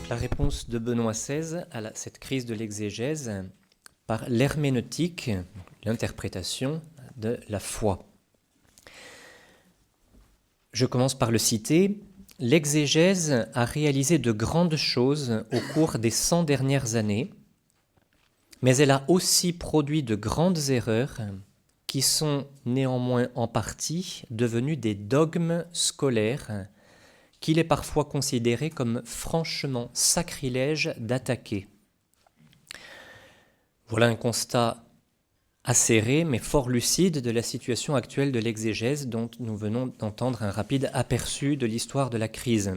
donc la réponse de Benoît XVI à cette crise de l'exégèse par l'herméneutique, l'interprétation de la foi. Je commence par le citer. L'exégèse a réalisé de grandes choses au cours des 100 dernières années, mais elle a aussi produit de grandes erreurs qui sont néanmoins en partie devenues des dogmes scolaires qu'il est parfois considéré comme franchement sacrilège d'attaquer. Voilà un constat acéré mais fort lucide de la situation actuelle de l'exégèse dont nous venons d'entendre un rapide aperçu de l'histoire de la crise.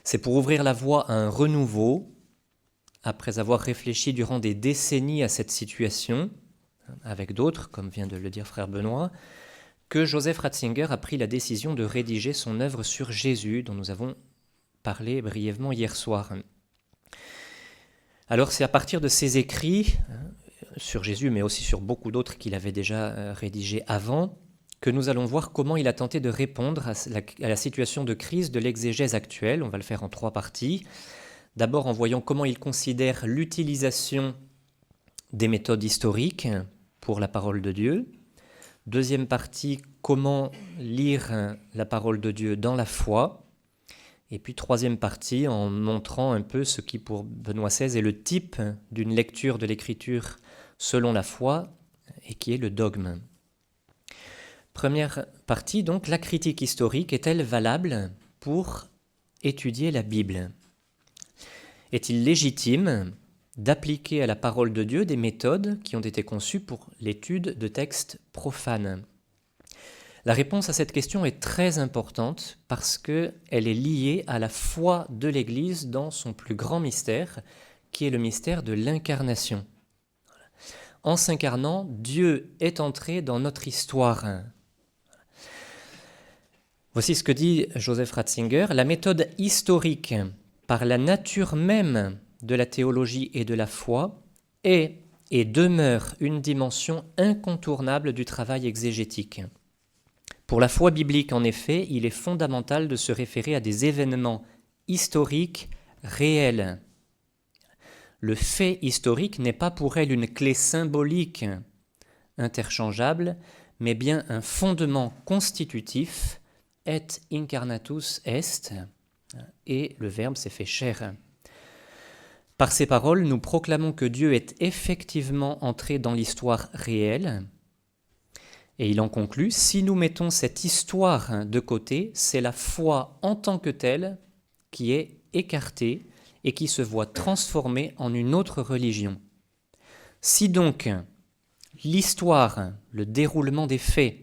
C'est pour ouvrir la voie à un renouveau, après avoir réfléchi durant des décennies à cette situation, avec d'autres, comme vient de le dire frère Benoît, que Joseph Ratzinger a pris la décision de rédiger son œuvre sur Jésus, dont nous avons parlé brièvement hier soir. Alors c'est à partir de ses écrits sur Jésus, mais aussi sur beaucoup d'autres qu'il avait déjà rédigés avant, que nous allons voir comment il a tenté de répondre à la situation de crise de l'exégèse actuelle. On va le faire en 3 parties. D'abord en voyant comment il considère l'utilisation des méthodes historiques pour la parole de Dieu. Deuxième partie, comment lire la parole de Dieu dans la foi. Et puis troisième partie, en montrant un peu ce qui pour Benoît XVI est le type d'une lecture de l'Écriture selon la foi et qui est le dogme. Première partie, donc, la critique historique est-elle valable pour étudier la Bible ? Est-il légitime d'appliquer à la parole de Dieu des méthodes qui ont été conçues pour l'étude de textes profanes ? La réponse à cette question est très importante parce qu'elle est liée à la foi de l'Église dans son plus grand mystère, qui est le mystère de l'incarnation. En s'incarnant, Dieu est entré dans notre histoire. Voici ce que dit Joseph Ratzinger. La méthode historique, par la nature même de la théologie et de la foi, est et demeure une dimension incontournable du travail exégétique. Pour la foi biblique, en effet, il est fondamental de se référer à des événements historiques réels. Le fait historique n'est pas pour elle une clé symbolique interchangeable, mais bien un fondement constitutif, et incarnatus est, et le Verbe s'est fait chair. Par ces paroles, nous proclamons que Dieu est effectivement entré dans l'histoire réelle. Et il en conclut, si nous mettons cette histoire de côté, c'est la foi en tant que telle qui est écartée et qui se voit transformée en une autre religion. Si donc l'histoire, le déroulement des faits,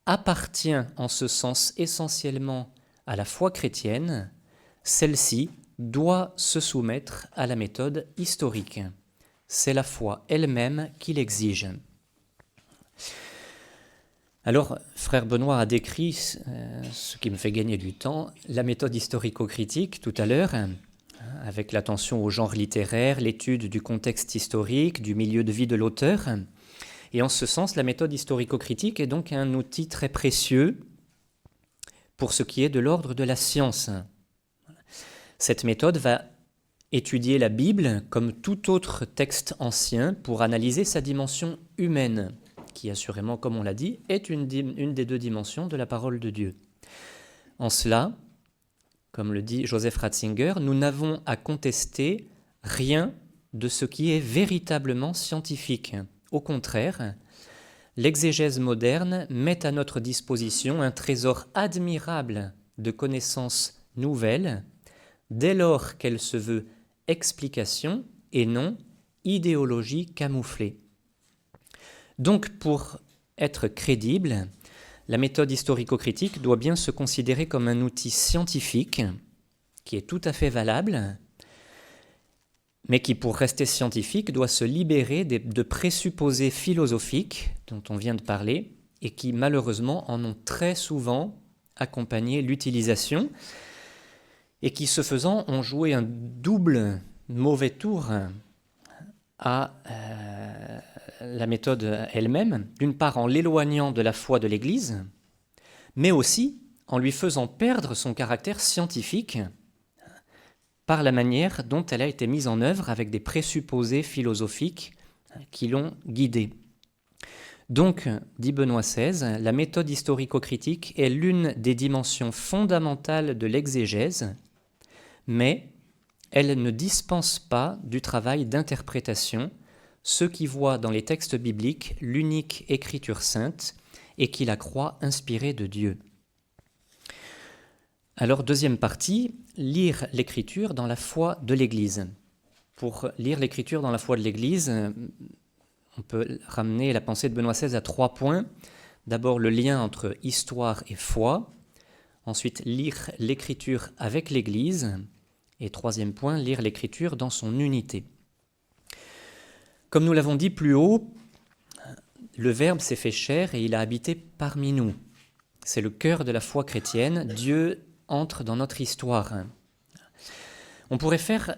appartient en ce sens essentiellement à la foi chrétienne, celle-ci doit se soumettre à la méthode historique. C'est la foi elle-même qui l'exige. Alors, frère Benoît a décrit, ce qui me fait gagner du temps, la méthode historico-critique tout à l'heure, avec l'attention au genre littéraire, l'étude du contexte historique, du milieu de vie de l'auteur. Et en ce sens, la méthode historico-critique est donc un outil très précieux pour ce qui est de l'ordre de la science. Cette méthode va étudier la Bible comme tout autre texte ancien pour analyser sa dimension humaine, qui assurément, comme on l'a dit, est une des 2 dimensions de la parole de Dieu. En cela, comme le dit Joseph Ratzinger, nous n'avons à contester rien de ce qui est véritablement scientifique. Au contraire, l'exégèse moderne met à notre disposition un trésor admirable de connaissances nouvelles, dès lors qu'elle se veut explication et non idéologie camouflée. Donc, pour être crédible, la méthode historico-critique doit bien se considérer comme un outil scientifique qui est tout à fait valable, mais qui, pour rester scientifique, doit se libérer de présupposés philosophiques dont on vient de parler et qui, malheureusement, en ont très souvent accompagné l'utilisation et qui, ce faisant, ont joué un double mauvais tour à la méthode elle-même, d'une part en l'éloignant de la foi de l'Église, mais aussi en lui faisant perdre son caractère scientifique par la manière dont elle a été mise en œuvre avec des présupposés philosophiques qui l'ont guidée. Donc, dit Benoît XVI, la méthode historico-critique est l'une des dimensions fondamentales de l'exégèse, mais elle ne dispense pas du travail d'interprétation, ceux qui voient dans les textes bibliques l'unique écriture sainte et qui la croient inspirée de Dieu. Alors, deuxième partie, lire l'écriture dans la foi de l'Église. Pour lire l'écriture dans la foi de l'Église, on peut ramener la pensée de Benoît XVI à 3 points. D'abord, le lien entre histoire et foi. Ensuite, lire l'écriture avec l'Église. Et troisième point, lire l'écriture dans son unité. Comme nous l'avons dit plus haut, le Verbe s'est fait chair et il a habité parmi nous. C'est le cœur de la foi chrétienne. Dieu entre dans notre histoire. On pourrait faire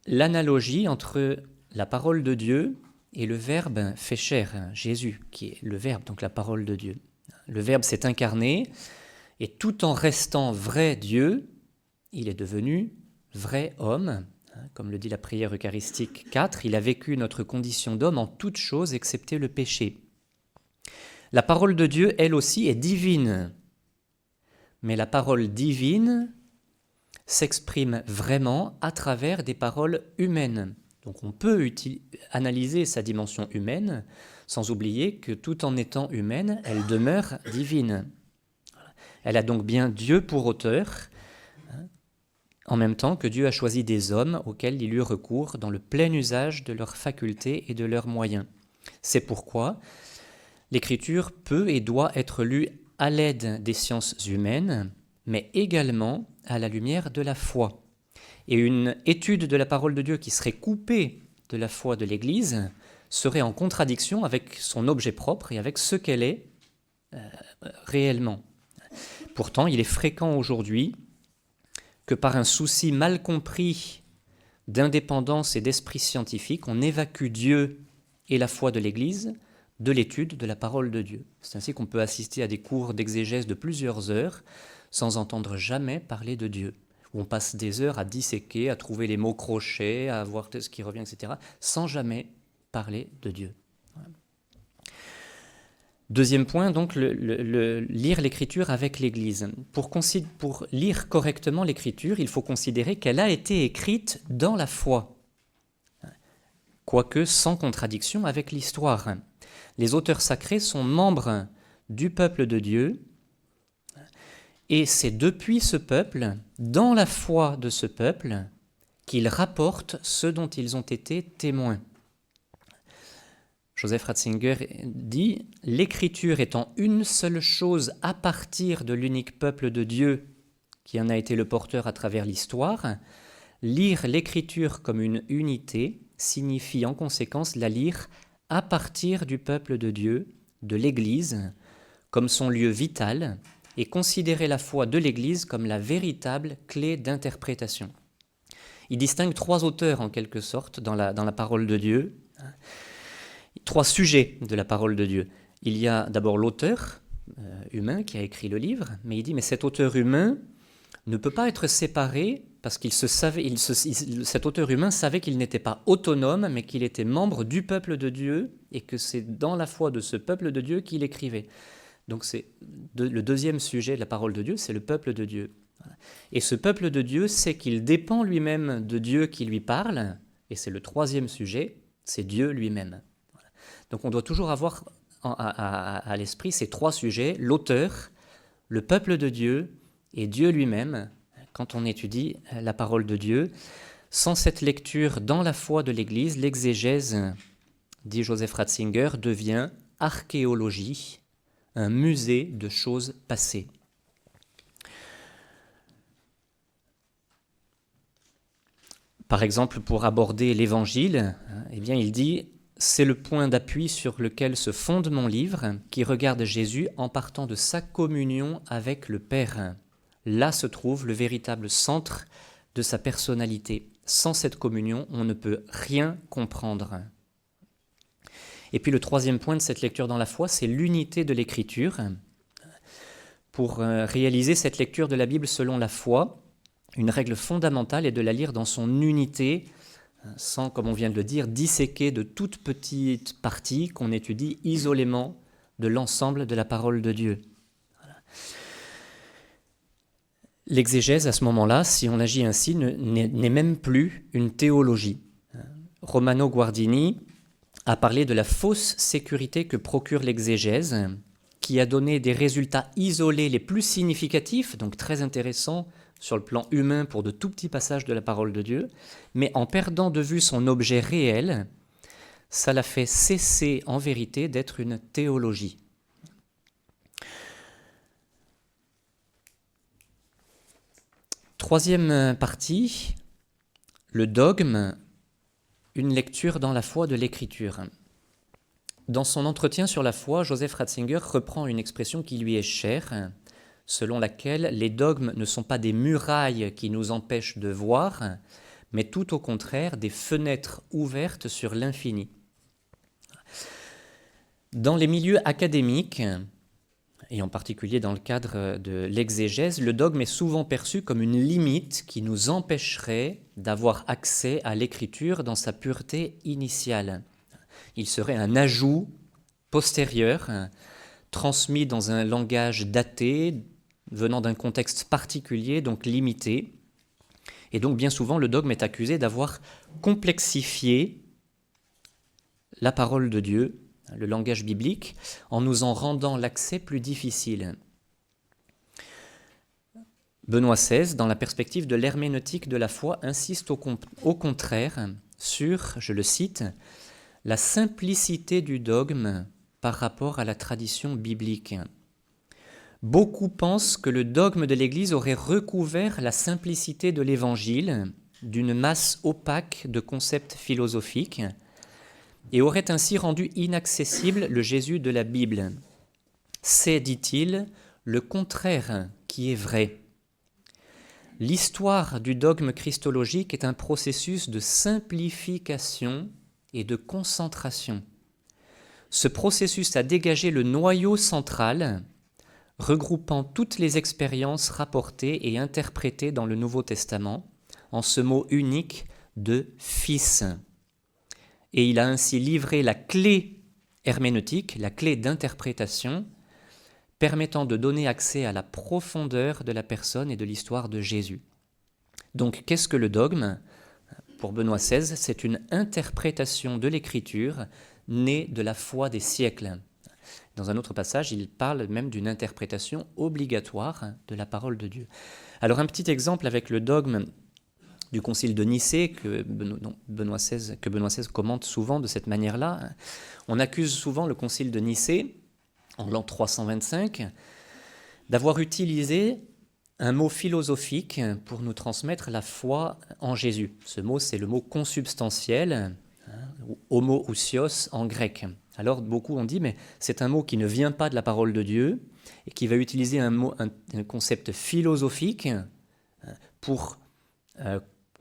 l'analogie entre la parole de Dieu et le Verbe fait chair, Jésus, qui est le Verbe, donc la parole de Dieu. Le Verbe s'est incarné, et tout en restant vrai Dieu, il est devenu vrai homme. Comme le dit la prière eucharistique 4, il a vécu notre condition d'homme en toutes choses excepté le péché. La parole de Dieu, elle aussi, est divine. Mais la parole divine s'exprime vraiment à travers des paroles humaines. Donc on peut analyser sa dimension humaine sans oublier que tout en étant humaine, elle demeure divine. Elle a donc bien Dieu pour auteur, en même temps que Dieu a choisi des hommes auxquels il eut recours dans le plein usage de leurs facultés et de leurs moyens. C'est pourquoi l'Écriture peut et doit être lue à l'aide des sciences humaines, mais également à la lumière de la foi. Et une étude de la parole de Dieu qui serait coupée de la foi de l'Église serait en contradiction avec son objet propre et avec ce qu'elle est réellement. Pourtant, il est fréquent aujourd'hui que par un souci mal compris d'indépendance et d'esprit scientifique, on évacue Dieu et la foi de l'Église de l'étude de la parole de Dieu. C'est ainsi qu'on peut assister à des cours d'exégèse de plusieurs heures sans entendre jamais parler de Dieu. Où on passe des heures à disséquer, à trouver les mots crochets, à voir ce qui revient, etc., sans jamais parler de Dieu. Voilà. Deuxième point, donc, lire l'écriture avec l'Église. Pour lire correctement l'écriture, il faut considérer qu'elle a été écrite dans la foi, quoique sans contradiction avec l'histoire. Les auteurs sacrés sont membres du peuple de Dieu, et c'est depuis ce peuple, dans la foi de ce peuple, qu'ils rapportent ce dont ils ont été témoins. Joseph Ratzinger dit « L'écriture étant une seule chose à partir de l'unique peuple de Dieu qui en a été le porteur à travers l'histoire, lire l'écriture comme une unité signifie en conséquence la lire à partir du peuple de Dieu, de l'Église, comme son lieu vital, et considérer la foi de l'Église comme la véritable clé d'interprétation. » Il distingue 3 auteurs en quelque sorte dans la parole de Dieu, 3 sujets de la parole de Dieu. Il y a d'abord l'auteur humain qui a écrit le livre, mais il dit mais cet auteur humain ne peut pas être séparé parce qu'il cet auteur humain savait qu'il n'était pas autonome, mais qu'il était membre du peuple de Dieu et que c'est dans la foi de ce peuple de Dieu qu'il écrivait. Donc c'est le deuxième sujet de la parole de Dieu, c'est le peuple de Dieu. Et ce peuple de Dieu sait qu'il dépend lui-même de Dieu qui lui parle, et c'est le troisième sujet, c'est Dieu lui-même. Donc on doit toujours avoir à l'esprit ces 3 sujets, l'auteur, le peuple de Dieu et Dieu lui-même, quand on étudie la parole de Dieu. Sans cette lecture dans la foi de l'Église, l'exégèse, dit Joseph Ratzinger, devient archéologie, un musée de choses passées. Par exemple, pour aborder l'Évangile, eh bien, il dit « C'est le point d'appui sur lequel se fonde mon livre, qui regarde Jésus en partant de sa communion avec le Père. Là se trouve le véritable centre de sa personnalité. Sans cette communion, on ne peut rien comprendre. » Et puis le troisième point de cette lecture dans la foi, c'est l'unité de l'Écriture. Pour réaliser cette lecture de la Bible selon la foi, une règle fondamentale est de la lire dans son unité, sans, comme on vient de le dire, disséquer de toutes petites parties qu'on étudie isolément de l'ensemble de la parole de Dieu. Voilà. L'exégèse, à ce moment-là, si on agit ainsi, n'est même plus une théologie. Romano Guardini a parlé de la fausse sécurité que procure l'exégèse, qui a donné des résultats isolés les plus significatifs, donc très intéressants sur le plan humain pour de tout petits passages de la parole de Dieu, mais en perdant de vue son objet réel, ça l'a fait cesser en vérité d'être une théologie. Troisième partie, le dogme, une lecture dans la foi de l'Écriture. Dans son entretien sur la foi, Joseph Ratzinger reprend une expression qui lui est chère, selon laquelle les dogmes ne sont pas des murailles qui nous empêchent de voir, mais tout au contraire des fenêtres ouvertes sur l'infini. Dans les milieux académiques, et en particulier dans le cadre de l'exégèse, le dogme est souvent perçu comme une limite qui nous empêcherait d'avoir accès à l'écriture dans sa pureté initiale. Il serait un ajout postérieur, transmis dans un langage daté, venant d'un contexte particulier, donc limité. Et donc bien souvent, le dogme est accusé d'avoir complexifié la parole de Dieu, le langage biblique, en nous en rendant l'accès plus difficile. Benoît XVI, dans la perspective de l'herméneutique de la foi, insiste au contraire sur, je le cite, la simplicité du dogme par rapport à la tradition biblique. Beaucoup pensent que le dogme de l'Église aurait recouvert la simplicité de l'Évangile d'une masse opaque de concepts philosophiques et aurait ainsi rendu inaccessible le Jésus de la Bible. C'est, dit-il, le contraire qui est vrai. L'histoire du dogme christologique est un processus de simplification et de concentration. Ce processus a dégagé le noyau central, regroupant toutes les expériences rapportées et interprétées dans le Nouveau Testament en ce mot unique de « fils ». Et il a ainsi livré la clé herméneutique, la clé d'interprétation, permettant de donner accès à la profondeur de la personne et de l'histoire de Jésus. Donc, qu'est-ce que le dogme ? Pour Benoît XVI, c'est une interprétation de l'Écriture née de la foi des siècles. Dans un autre passage, il parle même d'une interprétation obligatoire de la parole de Dieu. Alors, un petit exemple avec le dogme du Concile de Nicée que Benoît XVI commente souvent de cette manière-là. On accuse souvent le Concile de Nicée, en l'an 325, d'avoir utilisé un mot philosophique pour nous transmettre la foi en Jésus. Ce mot, c'est le mot consubstantiel, ou homoousios en grec. Alors, beaucoup ont dit, mais c'est un mot qui ne vient pas de la parole de Dieu et qui va utiliser un concept philosophique pour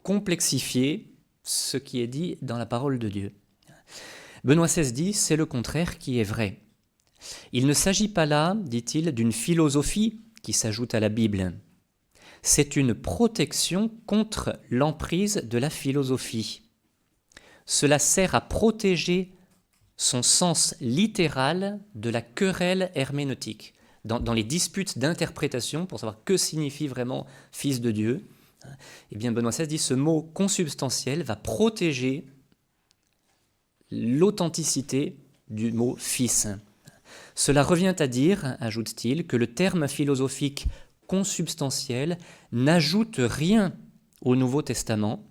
complexifier ce qui est dit dans la parole de Dieu. Benoît XVI dit, c'est le contraire qui est vrai. Il ne s'agit pas là, dit-il, d'une philosophie qui s'ajoute à la Bible. C'est une protection contre l'emprise de la philosophie. Cela sert à protéger son sens littéral de la querelle herméneutique. Dans les disputes d'interprétation, pour savoir que signifie vraiment « fils de Dieu », eh bien Benoît XVI dit ce mot consubstantiel va protéger l'authenticité du mot « fils ». Cela revient à dire, ajoute-t-il, que le terme philosophique consubstantiel n'ajoute rien au Nouveau Testament,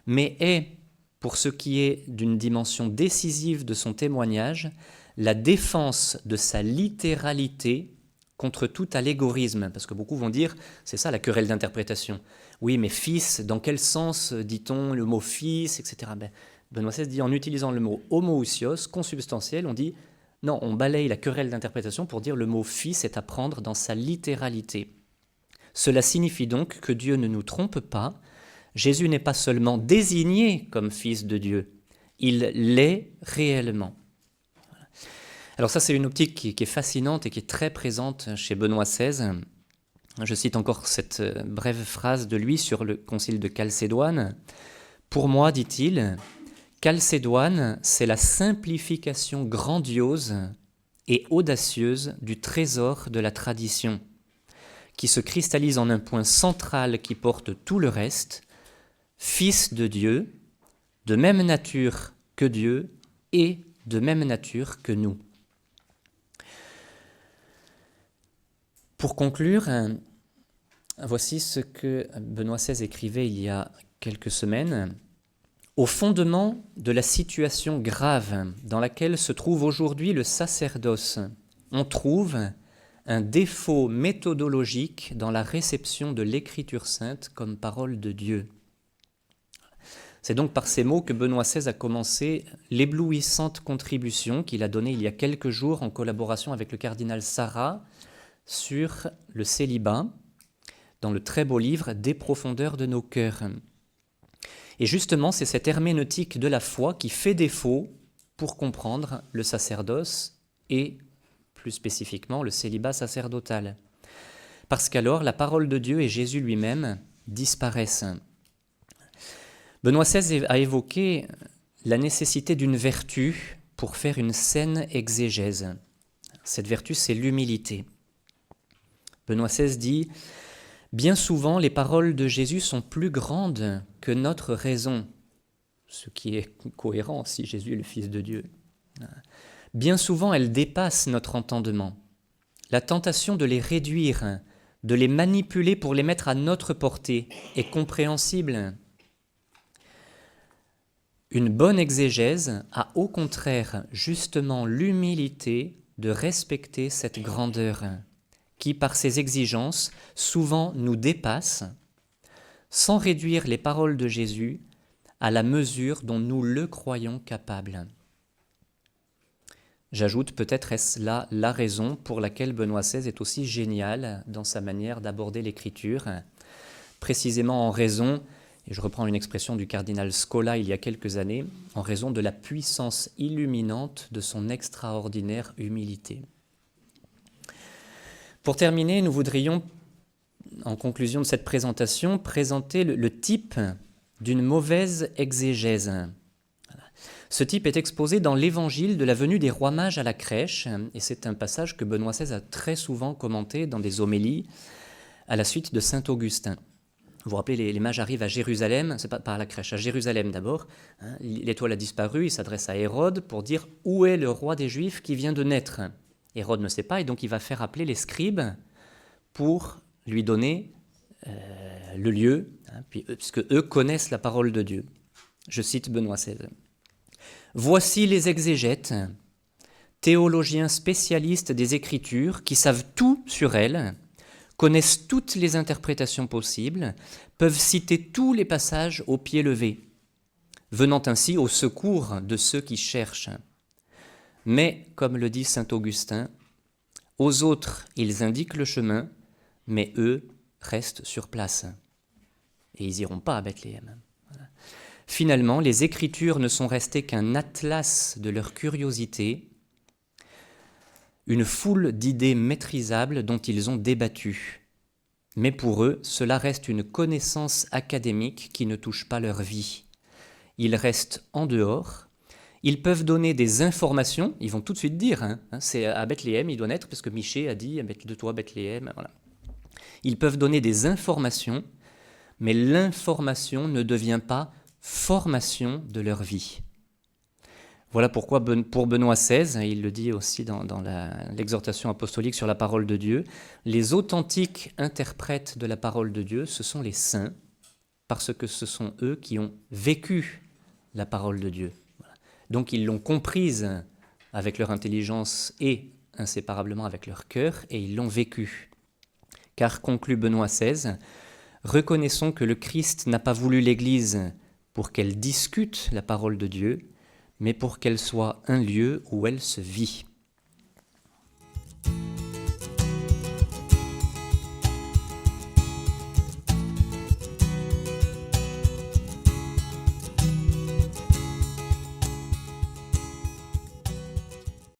mais est, pour ce qui est d'une dimension décisive de son témoignage, la défense de sa littéralité contre tout allégorisme. Parce que beaucoup vont dire, c'est ça la querelle d'interprétation. Oui, mais fils, dans quel sens dit-on le mot fils, etc. Benoît XVI dit, en utilisant le mot homoousios, consubstantiel, on dit, non, on balaye la querelle d'interprétation pour dire le mot fils est à prendre dans sa littéralité. Cela signifie donc que Dieu ne nous trompe pas. Jésus n'est pas seulement désigné comme fils de Dieu, il l'est réellement. Alors ça, c'est une optique qui est fascinante et qui est très présente chez Benoît XVI. Je cite encore cette brève phrase de lui sur le concile de Chalcédoine. « Pour moi, dit-il, Chalcédoine, c'est la simplification grandiose et audacieuse du trésor de la tradition, qui se cristallise en un point central qui porte tout le reste, Fils de Dieu, de même nature que Dieu et de même nature que nous. » Pour conclure, voici ce que Benoît XVI écrivait il y a quelques semaines. Au fondement de la situation grave dans laquelle se trouve aujourd'hui le sacerdoce, on trouve un défaut méthodologique dans la réception de l'Écriture sainte comme parole de Dieu. C'est donc par ces mots que Benoît XVI a commencé l'éblouissante contribution qu'il a donnée il y a quelques jours en collaboration avec le cardinal Sarah sur le célibat, dans le très beau livre « Des profondeurs de nos cœurs ». Et justement, c'est cette herméneutique de la foi qui fait défaut pour comprendre le sacerdoce et, plus spécifiquement, le célibat sacerdotal. Parce qu'alors, la parole de Dieu et Jésus lui-même disparaissent. Benoît XVI a évoqué la nécessité d'une vertu pour faire une saine exégèse. Cette vertu, c'est l'humilité. Benoît XVI dit « Bien souvent, les paroles de Jésus sont plus grandes que notre raison », ce qui est cohérent si Jésus est le Fils de Dieu. Bien souvent, elles dépassent notre entendement. La tentation de les réduire, de les manipuler pour les mettre à notre portée est compréhensible. Une bonne exégèse a au contraire justement l'humilité de respecter cette grandeur qui, par ses exigences, souvent nous dépasse, sans réduire les paroles de Jésus à la mesure dont nous le croyons capable. J'ajoute, peut-être est-ce là la raison pour laquelle Benoît XVI est aussi génial dans sa manière d'aborder l'Écriture, précisément en raison, et je reprends une expression du cardinal Scola il y a quelques années, en raison de la puissance illuminante de son extraordinaire humilité. Pour terminer, nous voudrions, en conclusion de cette présentation, présenter le type d'une mauvaise exégèse. Ce type est exposé dans l'évangile de la venue des rois mages à la crèche, et c'est un passage que Benoît XVI a très souvent commenté dans des homélies à la suite de saint Augustin. Vous vous rappelez, les mages arrivent à Jérusalem, c'est pas à la crèche, à Jérusalem d'abord. L'étoile a disparu, il s'adresse à Hérode pour dire « Où est le roi des Juifs qui vient de naître ?» Hérode ne sait pas, et donc il va faire appeler les scribes pour lui donner le lieu, puisque eux connaissent la parole de Dieu. Je cite Benoît XVI. « Voici les exégètes, théologiens spécialistes des Écritures, qui savent tout sur elles, connaissent toutes les interprétations possibles, peuvent citer tous les passages au pied levé, venant ainsi au secours de ceux qui cherchent. Mais, comme le dit saint Augustin, aux autres, ils indiquent le chemin, mais eux restent sur place. Et ils n'iront pas à Bethléem. Voilà. Finalement, les Écritures ne sont restées qu'un atlas de leur curiosité, une foule d'idées maîtrisables dont ils ont débattu. Mais pour eux, cela reste une connaissance académique qui ne touche pas leur vie. Ils restent en dehors. Ils peuvent donner des informations, ils vont tout de suite dire, c'est à Bethléem, il doit naître, parce que Michée a dit, de toi Bethléem, voilà. Ils peuvent donner des informations, mais l'information ne devient pas formation de leur vie. Voilà pourquoi, pour Benoît XVI, il le dit aussi dans l'exhortation apostolique sur la parole de Dieu, les authentiques interprètes de la parole de Dieu, ce sont les saints, parce que ce sont eux qui ont vécu la parole de Dieu. Donc ils l'ont comprise avec leur intelligence et inséparablement avec leur cœur, et ils l'ont vécue. Car, conclut Benoît XVI, reconnaissons que le Christ n'a pas voulu l'Église pour qu'elle discute la parole de Dieu, mais pour qu'elle soit un lieu où elle se vit.